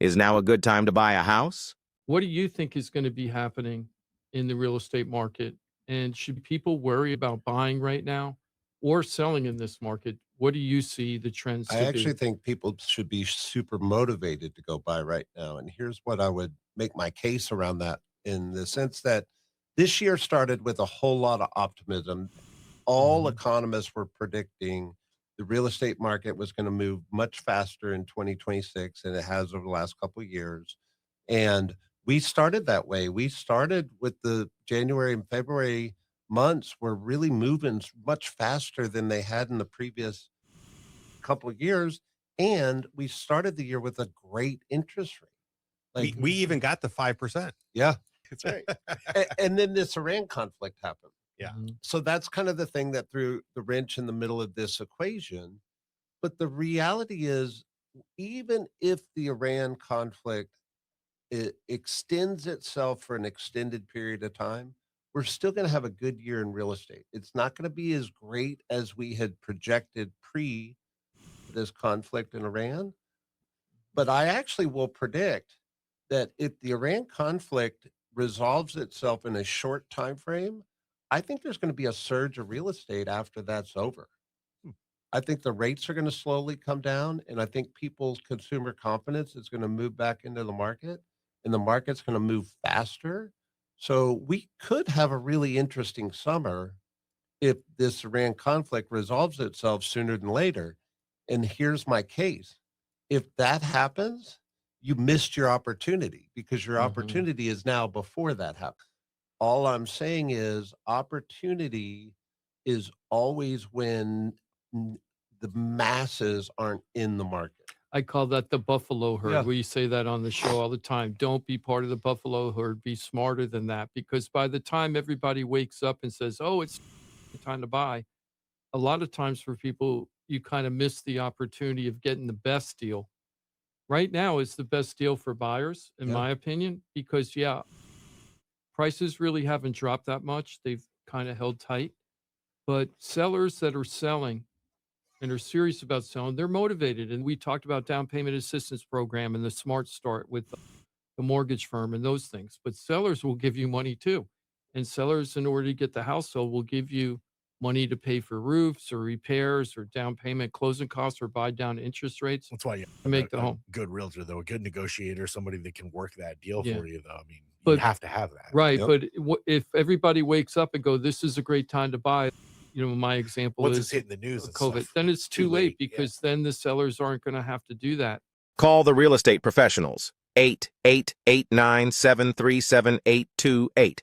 Is now a good time to buy a house? What do you think is going to be happening in the real estate market? And should people worry about buying right now or selling in this market? What do you see the trends I to actually be? think people should be super motivated to go buy right now. And here's what I would make my case around that, in the sense that this year started with a whole lot of optimism. All Mhm. economists were predicting the real estate market was going to move much faster in 2026 than it has over the last couple of years. And we started that way. We started with the January and February months were really moving much faster than they had in the previous couple of years, and we started the year with a great interest rate. We Like, we even got the 5%. yeah, It's right. And then this Iran conflict happened. Yeah. Mhm. So that's kind of the thing that threw the wrench in the middle of this equation. But the reality is, even if the Iran conflict extends itself for an extended period of time, we're still going to have a good year in real estate. It's not going to be as great as we had projected pre this conflict in Iran. But I actually will predict that if the Iran conflict resolves itself in a short time frame, I think there's going to be a surge of real estate after that's over. Hmm. I think the rates are going to slowly come down, and I think people's consumer confidence is going to move back into the market, and the market's going to move faster. So we could have a really interesting summer if this Iran conflict resolves itself sooner than later. And here's my case. If that happens, you missed your opportunity, because your Mhm. opportunity is now before that happens. All I'm saying is opportunity is always when the masses aren't in the market. I call that the buffalo herd. Yeah. We say that on the show all the time. Don't be part of the buffalo herd. Be smarter than that, because by the time everybody wakes up and says, "Oh, it's time to buy," a lot of times for people, you kind of miss the opportunity of getting the best deal. Right now is the best deal for buyers, in Yeah. my opinion, because yeah, prices really haven't dropped that much. They've kind of held tight. But sellers that are selling and are serious about selling, they're motivated. And we talked about down payment assistance program and the Smart Start with the mortgage firm and those things. But sellers will give you money too. And sellers, in order to get the house sold, will give you money to pay for roofs or repairs or down payment closing costs or buy down interest rates That's why you to have make the a home. good realtor, though, a good negotiator, somebody that can work that deal Yeah. for you, though. I mean, you But have to have that. right, Yep. but if everybody wakes up and go, "This is a great time to buy," my example Once it's is hitting the news and COVID, stuff, then it's too late yeah. because then the sellers aren't gonna have to do that. Call the real estate professionals. 888 973 7828.